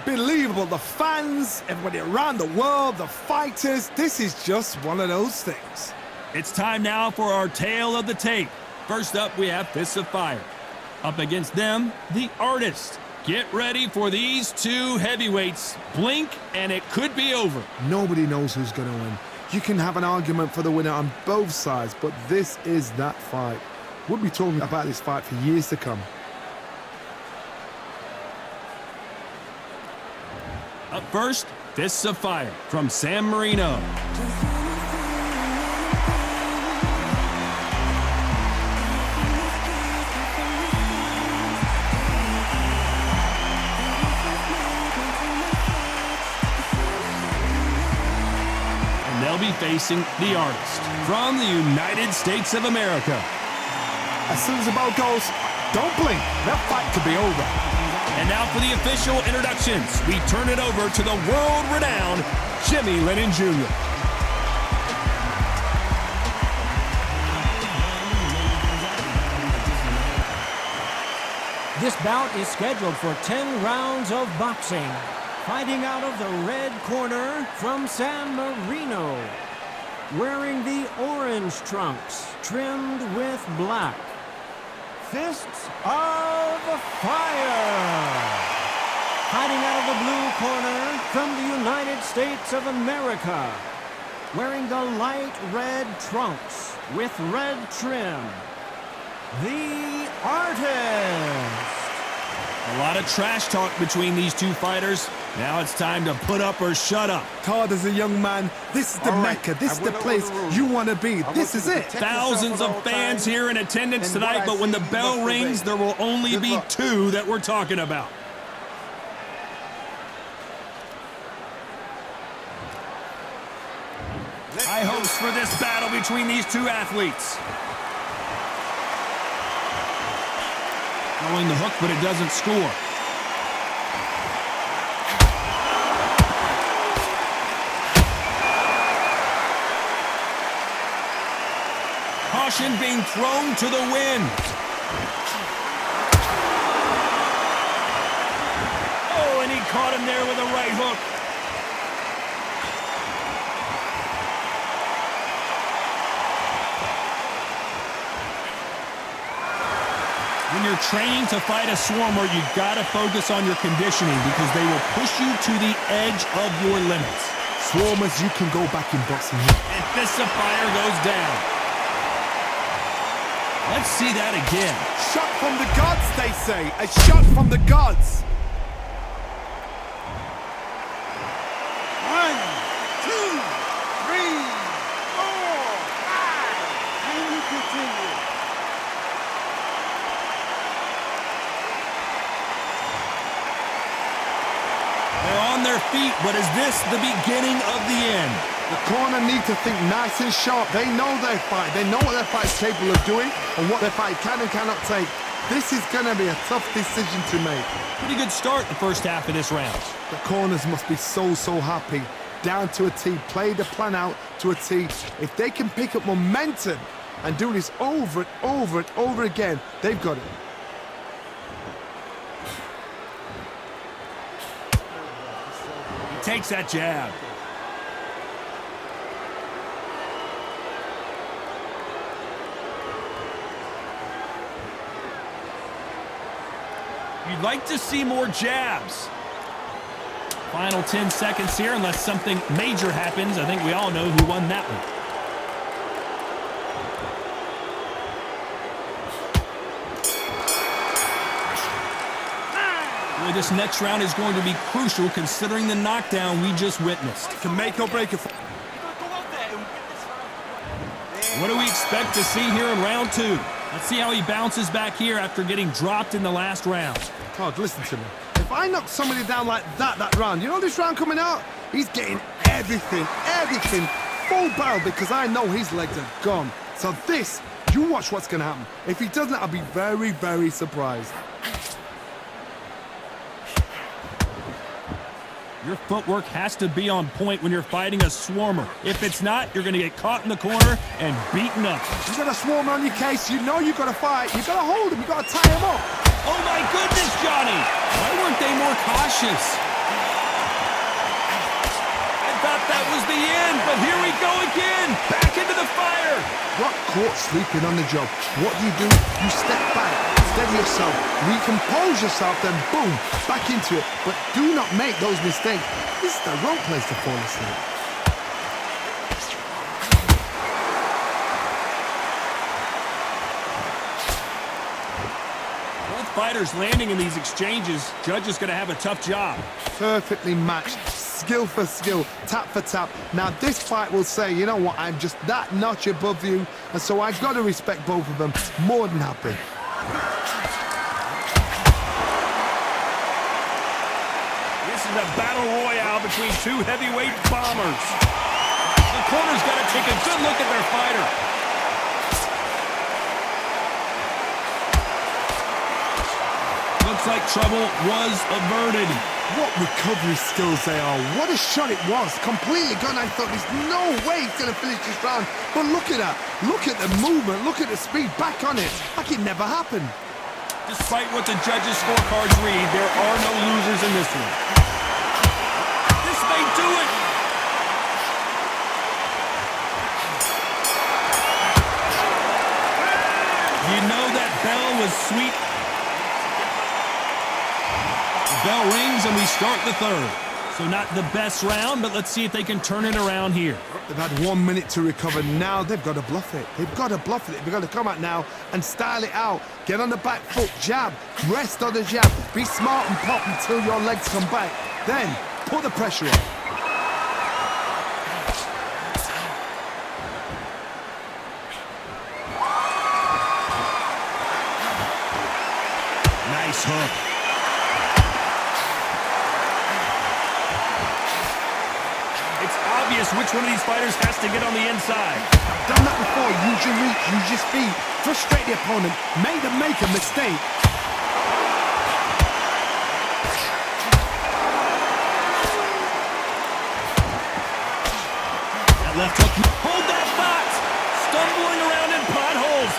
unbelievable. The fans, everybody around the world, the fighters. This is just one of those things. It's time now for our tale of the tape. First up, we have Fists of Fire. Up against them, the Artist. Get ready for these two heavyweights. Blink, and it could be over. Nobody knows who's going to win. You can have an argument for the winner on both sides, but this is that fight. We'll be talking about this fight for years to come. Up first, Fists of Fire from San Marino. They'll be facing the Artist from the United States of America. As soon as the bell goes, don't blink. That fight could be over. And now for the official introductions. We turn it over to the world-renowned Jimmy Lennon Jr. This bout is scheduled for 10 rounds of boxing. Fighting out of the red corner from San Marino, wearing the orange trunks trimmed with black. Fists of Fire. Fighting out of the blue corner from the United States of America, wearing the light red trunks with red trim. The Artist. A lot of trash talk between these two fighters. Now it's time to put up or shut up. Todd, as a young man, this is the Mecca. This is the place you want to be. This is it. Thousands of fans here in attendance tonight, but when the bell rings, there will only be two that we're talking about. High hopes for this battle between these two athletes. Throwing the hook, but it doesn't score. Caution being thrown to the wind. Oh, and he caught him there with a right hook. When you're training to fight a swarmer, you gotta focus on your conditioning because they will push you to the edge of your limits. Swarmers, you can go back in boxing. And Fists of Fire goes down. Let's see that again. Shot from the gods, they say. A shot from the gods. 1, 2, 3, 4, 5. And you continue. They're on their feet, but is this the beginning of the end? The corner need to think nice and sharp. They know their fight. They know what their fight's capable of doing and what their fight can and cannot take. This is going to be a tough decision to make. Pretty good start the first half of this round. The corners must be so happy. Down to a T. Play the plan out to a T. If they can pick up momentum and do this over and over and over again, they've got it. He takes that jab. You'd like to see more jabs. Final 10 seconds here, unless something major happens. I think we all know who won that one. Really, this next round is going to be crucial considering the knockdown we just witnessed. Can make or break it. What do we expect to see here in round two? Let's see how he bounces back here after getting dropped in the last round. Todd, listen to me. If I knock somebody down like that round, you know this round coming out? He's getting everything, full barrel because I know his legs are gone. So this, you watch what's going to happen. If he doesn't, I'll be very, very surprised. Your footwork has to be on point when you're fighting a swarmer. If it's not, you're going to get caught in the corner and beaten up. You got a swarmer on your case, you know you got to fight. You got to hold him, you got to tie him up. Oh my goodness, Johnny! Why weren't they more cautious? end, but here we go again. Back into the fire. Got caught sleeping on the job. What do? You step back, steady yourself, recompose yourself, then boom, back into it. But do not make those mistakes. This is the wrong place to fall asleep. Both fighters landing in these exchanges. Judge is going to have a tough job. Perfectly matched, skill for skill, tap for tap. Now this fight will say, you know what, I'm just that notch above you, and so I've got to respect both of them. More than happy. This is a battle royale between two heavyweight bombers. The corner's got to take a good look at their fighter. Looks like trouble was averted. What recovery skills they are. What a shot it was. Completely gone. I thought there's no way he's going to finish this round. But look at that. Look at the movement. Look at the speed. Back on it. Like it never happened. Despite what the judges' scorecards read, there are no losers in this one. This may do it. You know that bell was sweet. Bell rings and we start the third. So not the best round, but let's see if they can turn it around here. They've had 1 minute to recover. Now they've got to bluff it. They've got to bluff it. They've got to come out now and style it out. Get on the back foot, jab, rest on the jab. Be smart and pop until your legs come back. Then put the pressure on. Nice hook. Obvious which one of these fighters has to get on the inside. Done that before. Use your reach, use your speed. Frustrate the opponent. Make them make a mistake. That left hook. Hold that thought. Stumbling around in potholes.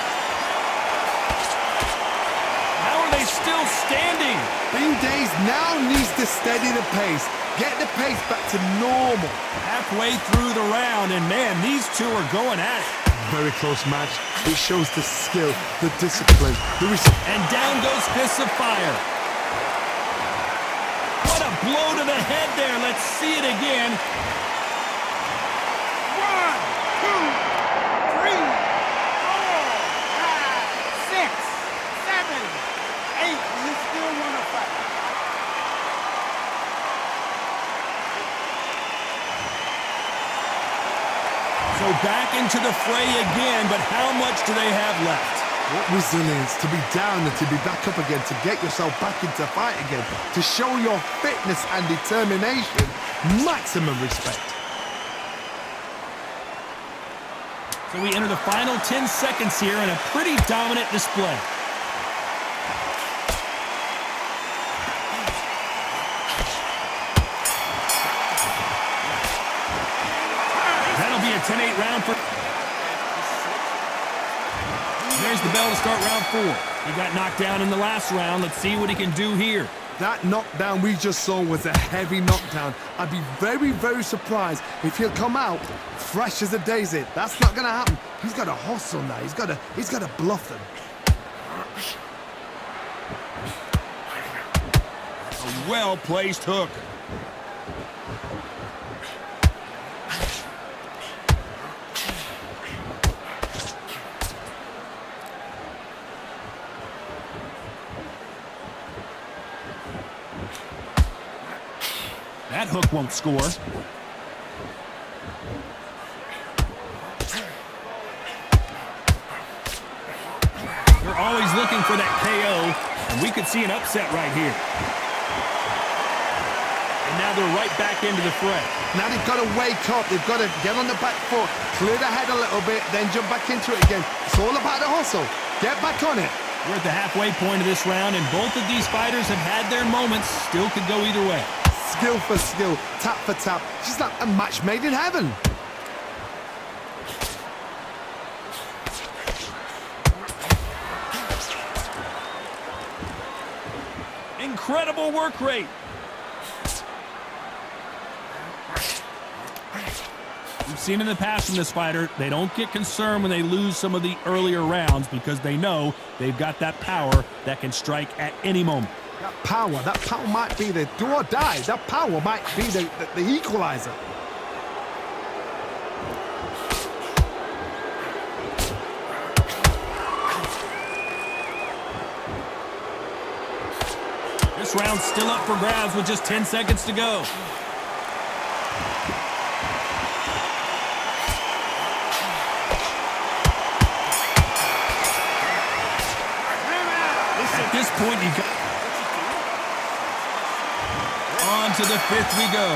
How are they still standing? Bing Days now needs to steady the pace. Get the pace back to normal. Halfway through the round, and man, these two are going at it. Very close match. It shows the skill, the discipline, the respect. And down goes Fists of Fire. What a blow to the head there. Let's see it again. 1, 2, 3, 4, 5, 6, 7, 8. You still want to fight? So back into the fray again, but how much do they have left? What resilience to be down and to be back up again, to get yourself back into fight again, to show your fitness and determination. Maximum respect. So we enter the final 10 seconds here in a pretty dominant display. That'll be a 10-8 round for... There's the bell to start round 4. He got knocked down in the last round. Let's see what he can do here. That knockdown we just saw was a heavy knockdown. I'd be very, very surprised if he'll come out fresh as a daisy. That's not going to happen. He's got to hustle now. He's got to bluff them. A well-placed hook. That hook won't score. They're always looking for that KO, and we could see an upset right here. And now they're right back into the fray. Now they've got to wake up. They've got to get on the back foot, clear the head a little bit, then jump back into it again. It's all about the hustle. Get back on it. We're at the halfway point of this round, and both of these fighters have had their moments. Still could go either way. Skill for skill, tap for tap. She's like a match made in heaven. Incredible work rate. We've seen in the past from this fighter, they don't get concerned when they lose some of the earlier rounds because they know they've got that power that can strike at any moment. That power might be the do or die. That power might be the equalizer. This round's still up for grabs with just 10 seconds to go. At this point, you got... On to the fifth we go.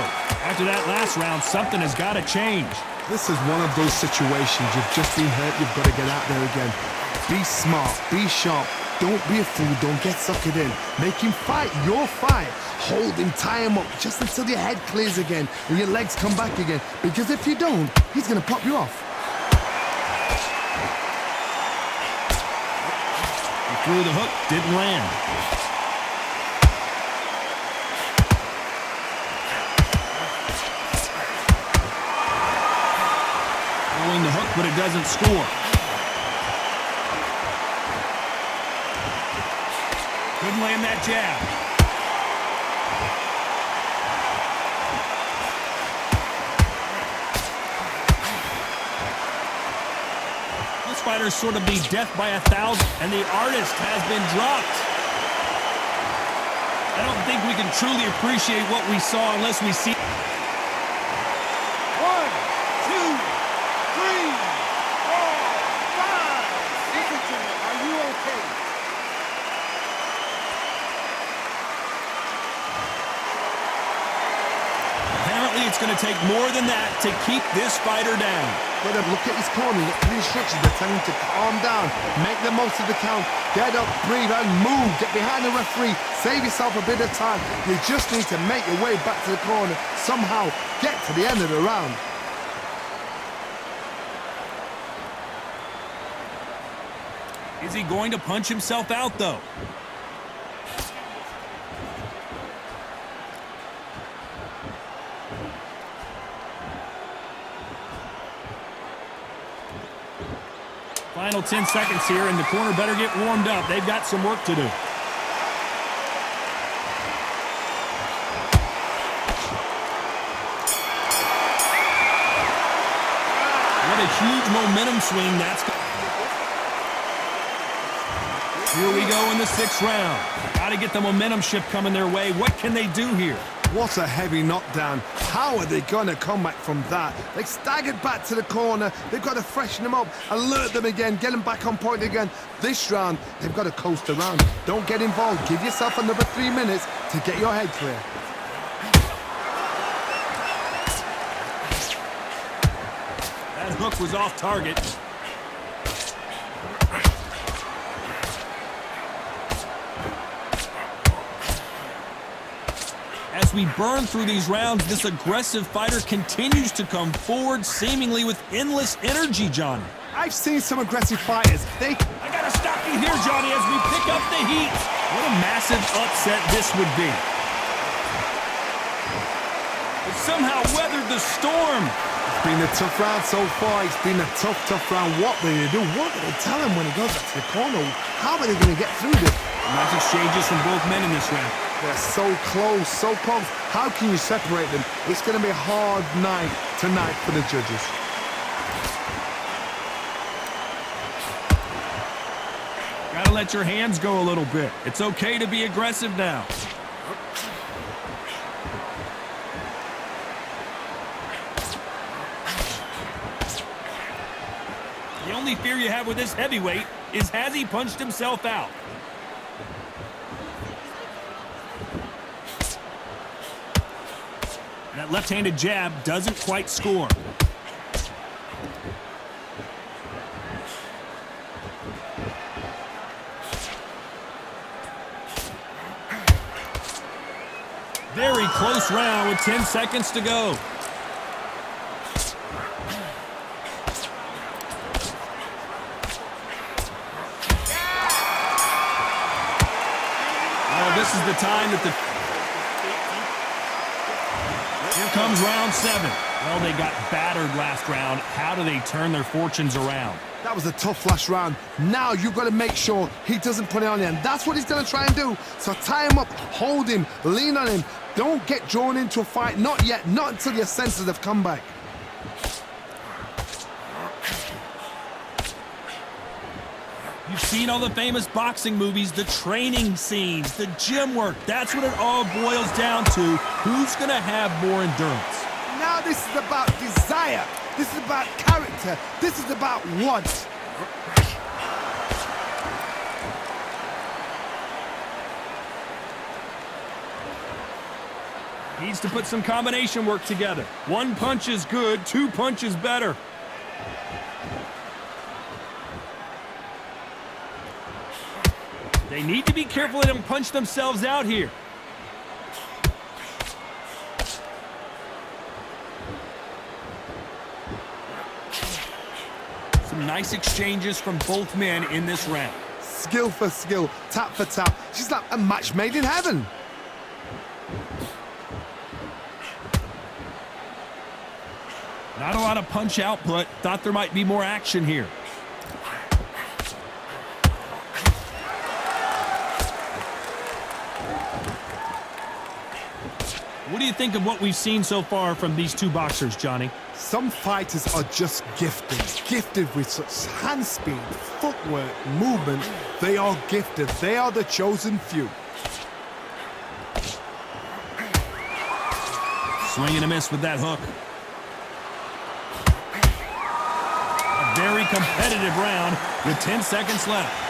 After that last round, something has got to change. This is one of those situations. You've just been hurt. You've got to get out there again. Be smart. Be sharp. Don't be a fool. Don't get suckered in. Make him fight your fight. Hold him, tie him up just until your head clears again and your legs come back again. Because if you don't, he's going to pop you off. He threw the hook, didn't land. Throwing the hook, but it doesn't score. Couldn't land that jab. This fighter's sort of be death by 1,000, and the artist has been dropped. I don't think we can truly appreciate what we saw unless we see. 1, 2, 3, 4, 5. Listen to me. Are you okay? Apparently, it's going to take more than that to keep this fighter down. But look at his corner, look at the instructions. They're telling him to calm down, make the most of the count, get up, breathe, and move. Get behind the referee, save yourself a bit of time. You just need to make your way back to the corner, somehow get to the end of the round. Is he going to punch himself out, though? Final 10 seconds here, and the corner better get warmed up. They've got some work to do. What a huge momentum swing that's got. Here we go in the 6th round. Got to get the momentum shift coming their way. What can they do here? What a heavy knockdown. How are they going to come back from that? They staggered back to the corner. They've got to freshen them up, alert them again, get them back on point again. This round, they've got to coast around. Don't get involved. Give yourself another 3 minutes to get your head clear. That hook was off target. As we burn through these rounds, this aggressive fighter continues to come forward, seemingly with endless energy, Johnny. I've seen some aggressive fighters. I gotta stop you here, Johnny, as we pick up the heat. What a massive upset this would be. But somehow weathered the storm. It's been a tough round so far. It's been a tough round. What do they do? What do they tell him when he goes back to the corner? How are they going to get through this? Nice exchanges from both men in this round. They're so close, so close. How can you separate them? It's going to be a hard night tonight for the judges. Gotta let your hands go a little bit. It's okay to be aggressive now. The only fear you have with this heavyweight is, has he punched himself out? That left-handed jab doesn't quite score. Very close round with 10 seconds to go. Well, this is the time that Here comes round 7. Well, they got battered last round. How do they turn their fortunes around? That was a tough last round. Now you've got to make sure he doesn't put it on you, and that's what he's going to try and do. So tie him up, hold him, lean on him. Don't get drawn into a fight. Not yet. Not until your senses have come back. You've seen all the famous boxing movies, the training scenes, the gym work. That's what it all boils down to. Who's going to have more endurance? Now this is about desire. This is about character. This is about want. Needs to put some combination work together. 1 punch is good, 2 punches better. They need to be careful they don't punch themselves out here. Some nice exchanges from both men in this round. Skill for skill, tap for tap. She's like a match made in heaven. Not a lot of punch output. Thought there might be more action here. What do you think of what we've seen so far from these two boxers, Johnny? Some fighters are just gifted with such hand speed, footwork, movement. They are gifted. They are the chosen few. Swing and a miss with that hook. A very competitive round with 10 seconds left.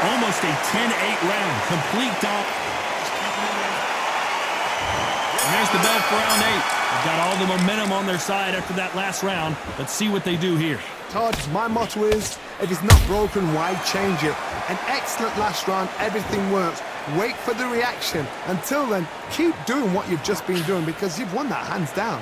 Almost a 10-8 round, complete dom. And there's the bell for round 8. They've got all the momentum on their side after that last round. Let's see what they do here. Todd, my motto is, if it's not broken, why change it? An excellent last round, everything works. Wait for the reaction. Until then, keep doing what you've just been doing because you've won that hands down.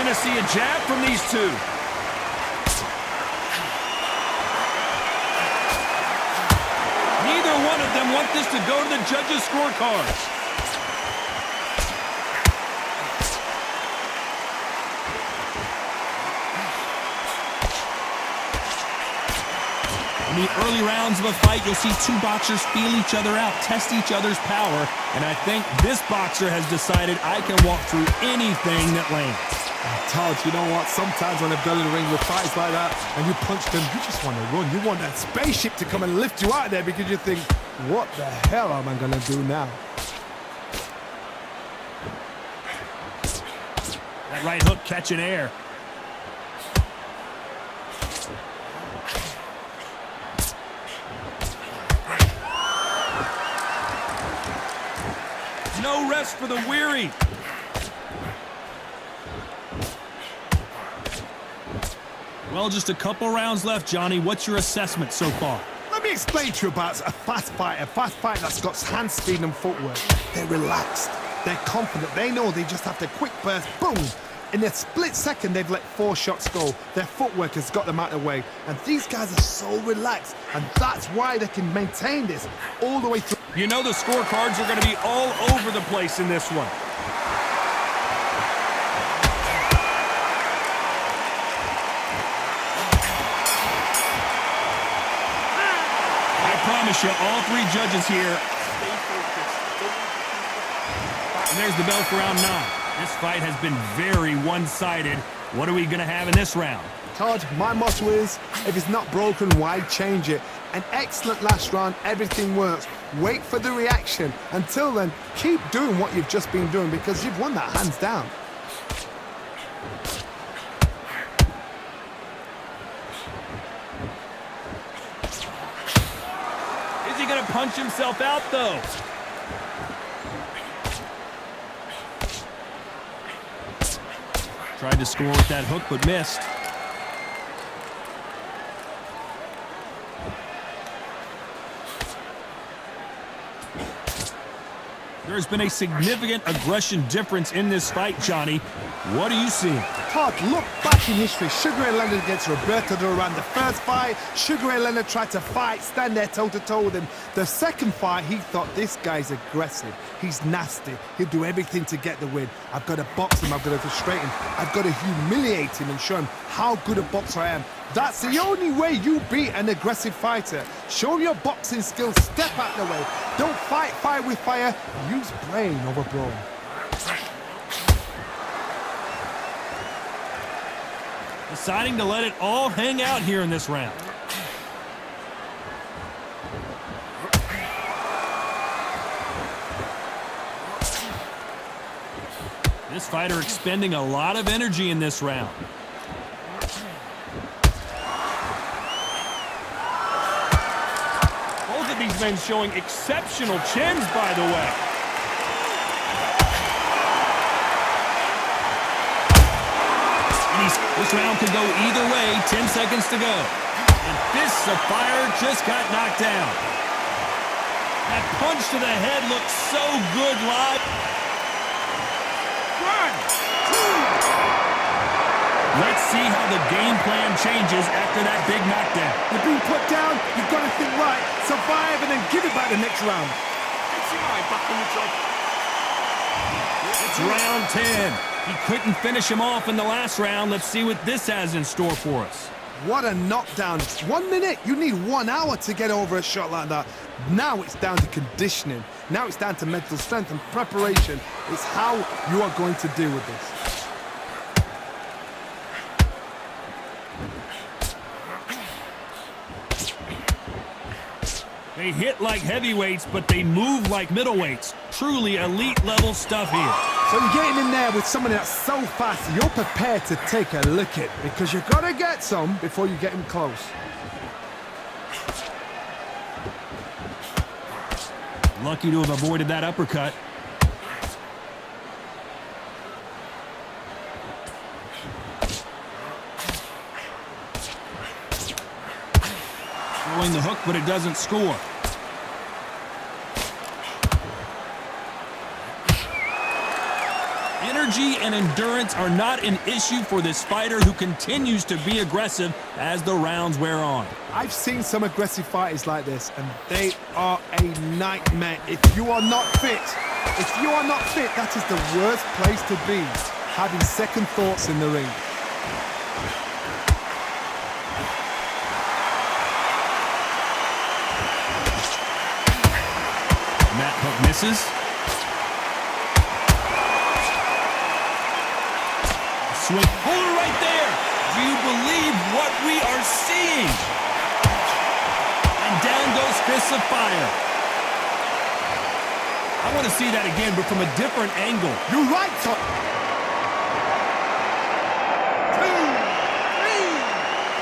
To see a jab from these two. Neither one of them want this to go to the judges' scorecards. In the early rounds of a fight, you'll see two boxers feel each other out, test each other's power, and I think this boxer has decided I can walk through anything that lands. Todd, you know what? Sometimes when I've done in the ring with fights like that and you punch them, you just want to run. You want that spaceship to come and lift you out of there because you think, what the hell am I going to do now? That right hook catching air. No rest for the weary. Well, just a couple rounds left, Johnny. What's your assessment so far? Let me explain to you about a fast fighter that's got hand speed and footwork. They're relaxed. They're confident. They know they just have to quick burst, boom. In a split second, they've let 4 shots go. Their footwork has got them out of the way. And these guys are so relaxed. And that's why they can maintain this all the way through. You know the scorecards are going to be all over the place in this one. I promise you, all 3 judges here. And there's the bell for round 9. This fight has been very one-sided. What are we going to have in this round? Todd, my motto is, if it's not broken, why change it? An excellent last round, everything works. Wait for the reaction. Until then, keep doing what you've just been doing because you've won that hands down. Is he going to punch himself out, though? Tried to score with that hook, but missed. There's been a significant aggression difference in this fight, Johnny. What are you seeing? Todd, look back in history. Sugar Ray Leonard against Roberto Duran. The first fight, Sugar Ray Leonard tried to fight, stand there toe-to-toe with him. The second fight, he thought, this guy's aggressive. He's nasty. He'll do everything to get the win. I've got to box him. I've got to frustrate him. I've got to humiliate him and show him how good a boxer I am. That's the only way you beat an aggressive fighter. Show him your boxing skills. Step out the way. Don't fight fire with fire. Use brain over brawn. Deciding to let it all hang out here in this round. This fighter expending a lot of energy in this round. Both of these men showing exceptional chins, by the way. This round could go either way. 10 seconds to go. And fists of fire just got knocked down. That punch to the head looks so good live. 1, 2. Let's see how the game plan changes after that big knockdown. You're being put down. You've got to think right, survive, and then give it back the next round. It's round 10. He couldn't finish him off in the last round. Let's see what this has in store for us. What a knockdown. 1 minute, you need 1 hour to get over a shot like that. Now it's down to conditioning. Now it's down to mental strength and preparation. It's how you are going to deal with this. They hit like heavyweights, but they move like middleweights. Truly elite level stuff here. So you're getting in there with somebody that's so fast, you're prepared to take a lick at, because you've got to get some before you get him close. Lucky to have avoided that uppercut. Throwing the hook, but it doesn't score. Energy and endurance are not an issue for this fighter who continues to be aggressive as the rounds wear on. I've seen some aggressive fighters like this, and they are a nightmare. If you are not fit, that is the worst place to be, having second thoughts in the ring. And that hook misses. Swing. Hold it right there. Do you believe what we are seeing? And down goes fists of fire. I want to see that again, but from a different angle. You're right, Todd. 2, 3,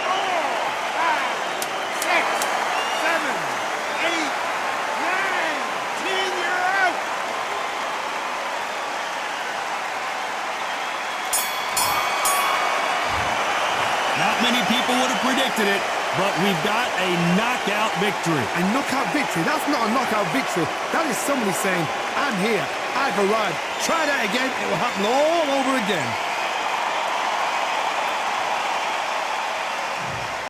4, 5, 6, 7, 8, 9, 10. You're out. Not many people would have predicted it, but we've got a knockout victory. A knockout victory? That's not a knockout victory. That is somebody saying, I'm here, I've arrived. Try that again, it will happen all over again.